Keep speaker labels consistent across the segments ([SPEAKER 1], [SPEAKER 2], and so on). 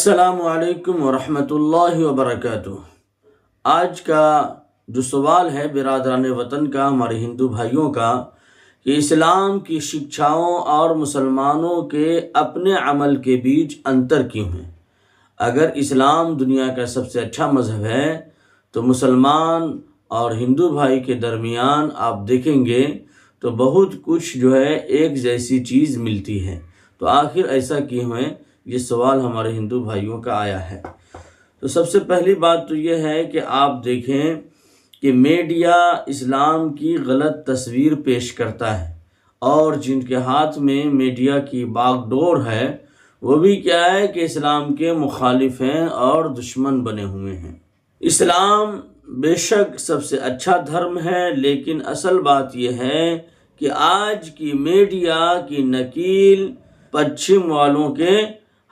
[SPEAKER 1] السلام علیکم ورحمۃ اللہ وبرکاتہ۔ آج کا جو سوال ہے برادران وطن کا، ہمارے ہندو بھائیوں کا، کہ اسلام کی شکشاؤں اور مسلمانوں کے اپنے عمل کے بیچ انتر کیوں ہے؟ اگر اسلام دنیا کا سب سے اچھا مذہب ہے تو مسلمان اور ہندو بھائی کے درمیان آپ دیکھیں گے تو بہت کچھ جو ہے ایک جیسی چیز ملتی ہے، تو آخر ایسا کیوں ہے؟ یہ سوال ہمارے ہندو بھائیوں کا آیا ہے۔ تو سب سے پہلی بات تو یہ ہے کہ آپ دیکھیں کہ میڈیا اسلام کی غلط تصویر پیش کرتا ہے، اور جن کے ہاتھ میں میڈیا کی باغ ڈور ہے وہ بھی کیا ہے کہ اسلام کے مخالف ہیں اور دشمن بنے ہوئے ہیں۔ اسلام بے شک سب سے اچھا دھرم ہے، لیکن اصل بات یہ ہے کہ آج کی میڈیا کی نکیل پچھم والوں کے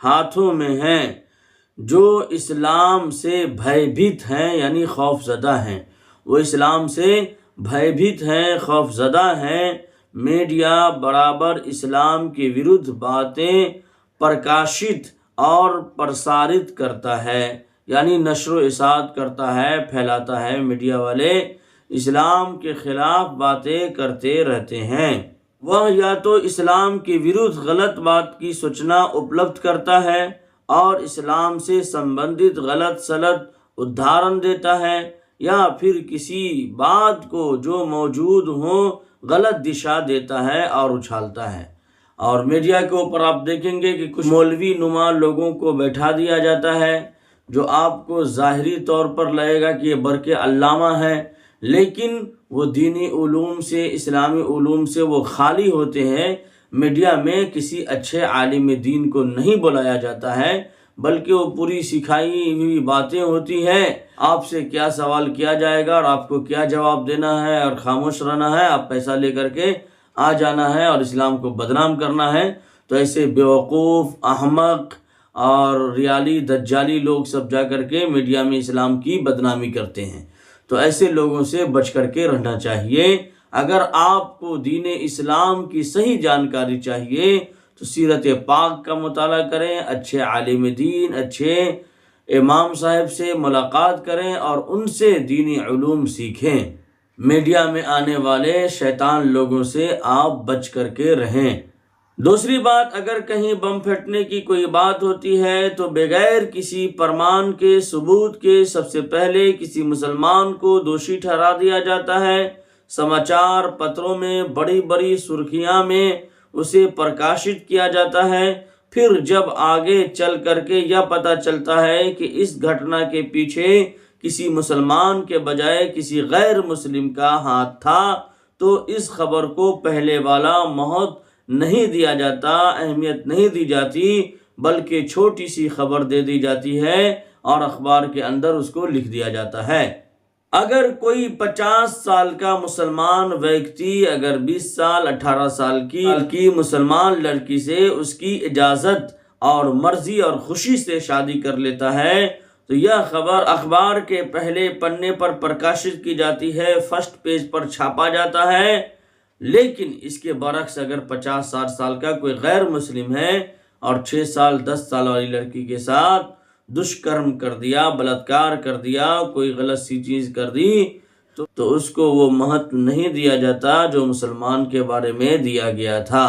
[SPEAKER 1] ہاتھوں میں ہیں، جو اسلام سے بھیبھیت ہیں، یعنی خوف زدہ ہیں۔ وہ اسلام سے بھیبھیت ہیں، خوف زدہ ہیں۔ میڈیا برابر اسلام کے ورودھ باتیں پرکاشت اور پرسارت کرتا ہے، یعنی نشر و اشاعت کرتا ہے، پھیلاتا ہے۔ میڈیا والے اسلام کے خلاف باتیں کرتے رہتے ہیں۔ وہ یا تو اسلام کے ورودھ غلط بات کی سوچنا اپلبدھ کرتا ہے اور اسلام سے سمبندھت غلط سلط ادھارن دیتا ہے، یا پھر کسی بات کو جو موجود ہو غلط دشا دیتا ہے اور اچھالتا ہے۔ اور میڈیا کے اوپر آپ دیکھیں گے کہ کچھ مولوی نما لوگوں کو بیٹھا دیا جاتا ہے، جو آپ کو ظاہری طور پر لگے گا کہ یہ برقع علامہ ہے، لیکن وہ دینی علوم سے، اسلامی علوم سے وہ خالی ہوتے ہیں۔ میڈیا میں کسی اچھے عالم دین کو نہیں بلایا جاتا ہے، بلکہ وہ پوری سکھائی ہوئی باتیں ہوتی ہیں۔ آپ سے کیا سوال کیا جائے گا اور آپ کو کیا جواب دینا ہے اور خاموش رہنا ہے، آپ پیسہ لے کر کے آ جانا ہے اور اسلام کو بدنام کرنا ہے۔ تو ایسے بیوقوف، احمق اور ریالی دجالی لوگ سب جا کر کے میڈیا میں اسلام کی بدنامی کرتے ہیں، تو ایسے لوگوں سے بچ کر کے رہنا چاہیے۔ اگر آپ کو دین اسلام کی صحیح جانکاری چاہیے تو سیرت پاک کا مطالعہ کریں، اچھے عالم دین، اچھے امام صاحب سے ملاقات کریں اور ان سے دینی علوم سیکھیں۔ میڈیا میں آنے والے شیطان لوگوں سے آپ بچ کر کے رہیں۔ دوسری بات، اگر کہیں بم پھٹنے کی کوئی بات ہوتی ہے تو بغیر کسی پرمان کے، ثبوت کے، سب سے پہلے کسی مسلمان کو دوشی ٹھہرا دیا جاتا ہے۔ سماچار پتروں میں بڑی بڑی سرخیاں میں اسے پرکاشت کیا جاتا ہے۔ پھر جب آگے چل کر کے یہ پتہ چلتا ہے کہ اس گھٹنا کے پیچھے کسی مسلمان کے بجائے کسی غیر مسلم کا ہاتھ تھا، تو اس خبر کو پہلے والا مہت نہیں دیا جاتا، اہمیت نہیں دی جاتی، بلکہ چھوٹی سی خبر دے دی جاتی ہے اور اخبار کے اندر اس کو لکھ دیا جاتا ہے۔ اگر کوئی 50 سال کا مسلمان ویکتی اگر 20 سال 18 سال کی مسلمان لڑکی سے اس کی اجازت اور مرضی اور خوشی سے شادی کر لیتا ہے تو یہ خبر اخبار کے پہلے پنے پر پرکاشت کی جاتی ہے، فرسٹ پیج پر چھاپا جاتا ہے۔ لیکن اس کے برعکس اگر 50-60 سال کا کوئی غیر مسلم ہے اور 6 سال 10 سال والی لڑکی کے ساتھ دشکرم کر دیا، بلاತ್ಕಾರ کر دیا، کوئی غلط سی چیز کر دی، تو اس کو وہ مہت نہیں دیا جاتا جو مسلمان کے بارے میں دیا گیا تھا۔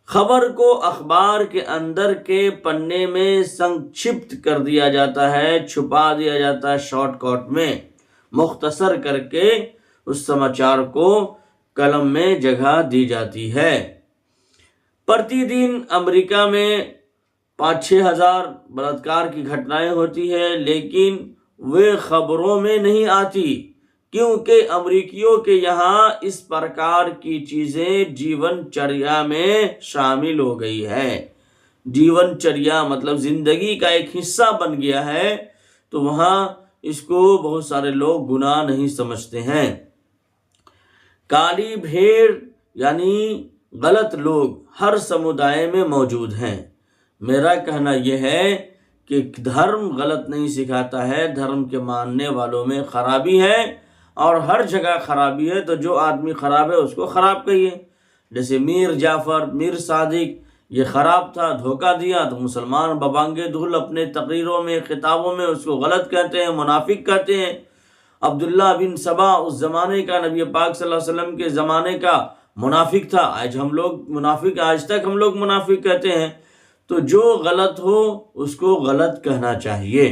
[SPEAKER 1] خبر کو اخبار کے اندر کے پنے میں سنکشپت کر دیا جاتا ہے، چھپا دیا جاتا ہے، شارٹ کٹ میں مختصر کر کے اس سماچار کو قلم میں جگہ دی جاتی ہے۔ پرتی دن امریکہ میں 5-6 ہزار بلاತ್ಕಾರ کی گھٹنائیں ہوتی ہیں، لیکن وہ خبروں میں نہیں آتی، کیونکہ امریکیوں کے یہاں اس پرکار کی چیزیں جیون چریا میں شامل ہو گئی ہے۔ جیون چریا مطلب زندگی کا ایک حصہ بن گیا ہے، تو وہاں اس کو بہت سارے لوگ گناہ نہیں سمجھتے ہیں۔ کالی بھیڑ یعنی غلط لوگ ہر سمودائے میں موجود ہیں۔ میرا کہنا یہ ہے کہ دھرم غلط نہیں سکھاتا ہے، دھرم کے ماننے والوں میں خرابی ہے، اور ہر جگہ خرابی ہے، تو جو آدمی خراب ہے اس کو خراب کہیے۔ جیسے میر جعفر، میر صادق، یہ خراب تھا، دھوکہ دیا، تو مسلمان ببانگ دھل اپنے تقریروں میں، خطابوں میں اس کو غلط کہتے ہیں، منافق کہتے ہیں۔ عبداللہ بن سبا اس زمانے کا، نبی پاک صلی اللہ علیہ وسلم کے زمانے کا منافق تھا۔ آج تک ہم لوگ منافق کہتے ہیں۔ تو جو غلط ہو اس کو غلط کہنا چاہیے۔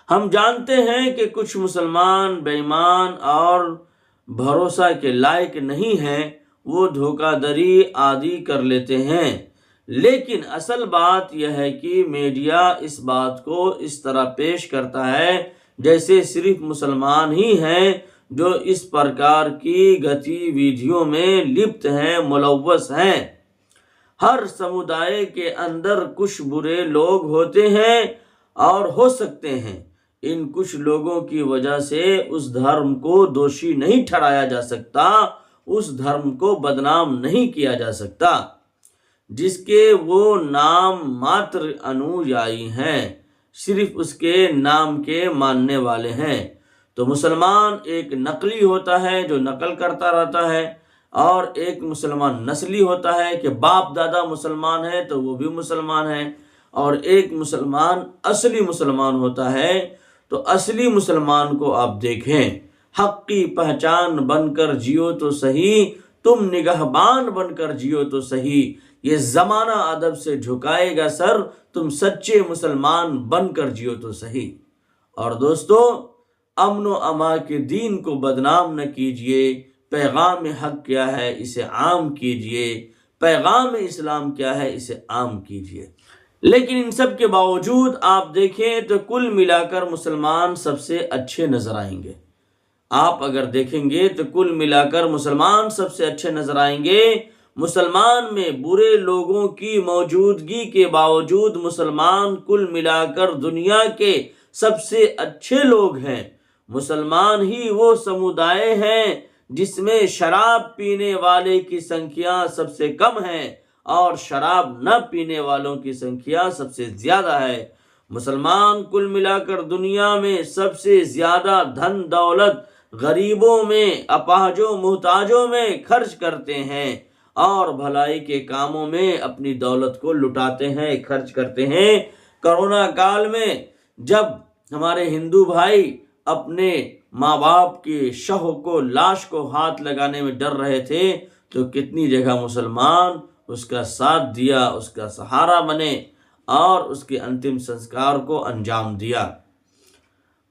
[SPEAKER 1] ہم جانتے ہیں کہ کچھ مسلمان بے ایمان اور بھروسہ کے لائق نہیں ہیں، وہ دھوکہ دری عادی کر لیتے ہیں، لیکن اصل بات یہ ہے کہ میڈیا اس بات کو اس طرح پیش کرتا ہے جیسے صرف مسلمان ہی ہیں جو اس پرکار کی گتی ویدھیوں میں لپت ہیں، ملوث ہیں۔ ہر سمودائے کے اندر کچھ برے لوگ ہوتے ہیں اور ہو سکتے ہیں۔ ان کچھ لوگوں کی وجہ سے اس دھرم کو دوشی نہیں ٹھہرایا جا سکتا، اس دھرم کو بدنام نہیں کیا جا سکتا جس کے وہ نام ماتر انویائی ہیں، صرف اس کے نام کے ماننے والے ہیں۔ تو مسلمان ایک نقلی ہوتا ہے جو نقل کرتا رہتا ہے، اور ایک مسلمان نسلی ہوتا ہے کہ باپ دادا مسلمان ہے تو وہ بھی مسلمان ہے، اور ایک مسلمان اصلی مسلمان ہوتا ہے۔ تو اصلی مسلمان کو آپ دیکھیں، حق کی پہچان بن کر جیو تو صحیح، تم نگہبان بن کر جیو تو صحیح، یہ زمانہ ادب سے جھکائے گا سر، تم سچے مسلمان بن کر جیو تو صحیح۔ اور دوستو، امن و امان کے دین کو بدنام نہ کیجیے۔ پیغام حق کیا ہے اسے عام کیجیے، پیغام اسلام کیا ہے اسے عام کیجیے۔ لیکن ان سب کے باوجود آپ دیکھیں تو کل ملا کر مسلمان سب سے اچھے نظر آئیں گے۔ آپ اگر دیکھیں گے تو کل ملا کر مسلمان سب سے اچھے نظر آئیں گے۔ مسلمان میں برے لوگوں کی موجودگی کے باوجود مسلمان کل ملا کر دنیا کے سب سے اچھے لوگ ہیں۔ مسلمان ہی وہ سمودائے ہیں جس میں شراب پینے والے کی سنکھیا سب سے کم ہے اور شراب نہ پینے والوں کی سنکھیا سب سے زیادہ ہے۔ مسلمان کل ملا کر دنیا میں سب سے زیادہ دھن دولت غریبوں میں، اپاہجوں، محتاجوں میں خرچ کرتے ہیں، اور بھلائی کے کاموں میں اپنی دولت کو لٹاتے ہیں، خرچ کرتے ہیں۔ کرونا کال میں جب ہمارے ہندو بھائی اپنے ماں باپ کی شہ کو، لاش کو ہاتھ لگانے میں ڈر رہے تھے، تو کتنی جگہ مسلمان اس کا ساتھ دیا، اس کا سہارا بنے اور اس کے انتم سنسکار کو انجام دیا۔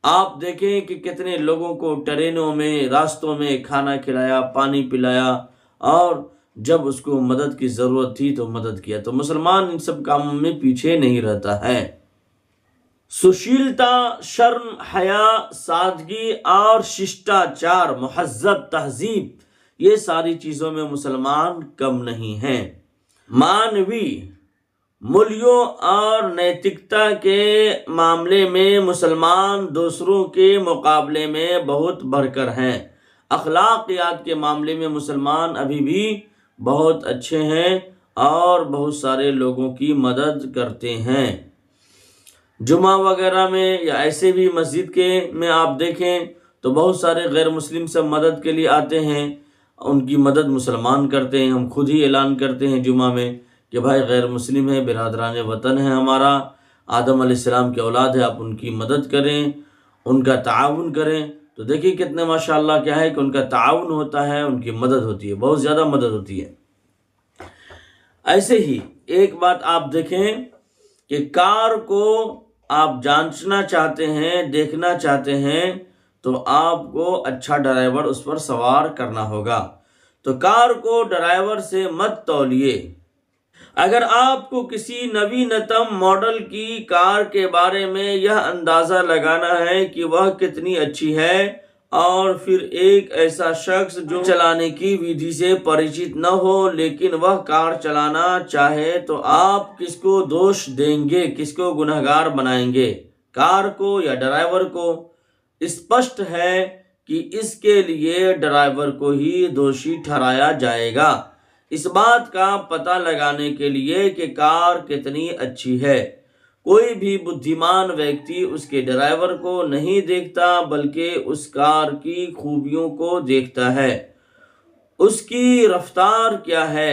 [SPEAKER 1] آپ دیکھیں کہ کتنے لوگوں کو ٹرینوں میں، راستوں میں کھانا کھلایا، پانی پلایا، اور جب اس کو مدد کی ضرورت تھی تو مدد کیا۔ تو مسلمان ان سب کاموں میں پیچھے نہیں رہتا ہے۔ سشیلتا، شرم، حیا، سادگی اور ششٹاچار، مہذب تہذیب، یہ ساری چیزوں میں مسلمان کم نہیں ہیں۔ مانوی مولیوں اور نیتکتا کے معاملے میں مسلمان دوسروں کے مقابلے میں بہت بڑھ کر ہیں۔ اخلاقیات کے معاملے میں مسلمان ابھی بھی بہت اچھے ہیں اور بہت سارے لوگوں کی مدد کرتے ہیں۔ جمعہ وغیرہ میں یا ایسے بھی مسجد کے میں آپ دیکھیں تو بہت سارے غیر مسلم سب مدد کے لیے آتے ہیں، ان کی مدد مسلمان کرتے ہیں۔ ہم خود ہی اعلان کرتے ہیں جمعہ میں کہ بھائی غیر مسلم ہے، برادران وطن ہے، ہمارا آدم علیہ السلام کے اولاد ہے، آپ ان کی مدد کریں، ان کا تعاون کریں۔ تو دیکھیے کتنے ماشاءاللہ کیا ہے کہ ان کا تعاون ہوتا ہے، ان کی مدد ہوتی ہے، بہت زیادہ مدد ہوتی ہے۔ ایسے ہی ایک بات آپ دیکھیں کہ کار کو آپ جانچنا چاہتے ہیں، دیکھنا چاہتے ہیں، تو آپ کو اچھا ڈرائیور اس پر سوار کرنا ہوگا۔ تو کار کو ڈرائیور سے مت تولیے۔ اگر آپ کو کسی نوینتم ماڈل کی کار کے بارے میں یہ اندازہ لگانا ہے کہ وہ کتنی اچھی ہے، اور پھر ایک ایسا شخص جو چلانے کی ودھی سے پریچت نہ ہو لیکن وہ کار چلانا چاہے، تو آپ کس کو دوش دیں گے، کس کو گنہگار بنائیں گے، کار کو یا ڈرائیور کو؟ اسپشٹ ہے کہ اس کے لیے ڈرائیور کو ہی دوشی ٹھہرایا جائے گا، اس بات کا پتہ لگانے کے لیے کہ کار کتنی اچھی ہے۔ کوئی بھی بدھیمان ویکتی اس کے ڈرائیور کو نہیں دیکھتا بلکہ اس کار کی خوبیوں کو دیکھتا ہے، اس کی رفتار کیا ہے،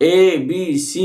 [SPEAKER 1] ABC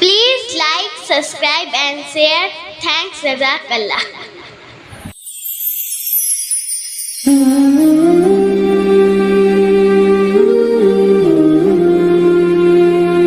[SPEAKER 2] Please like, subscribe and share. Thanks, Jazakallah.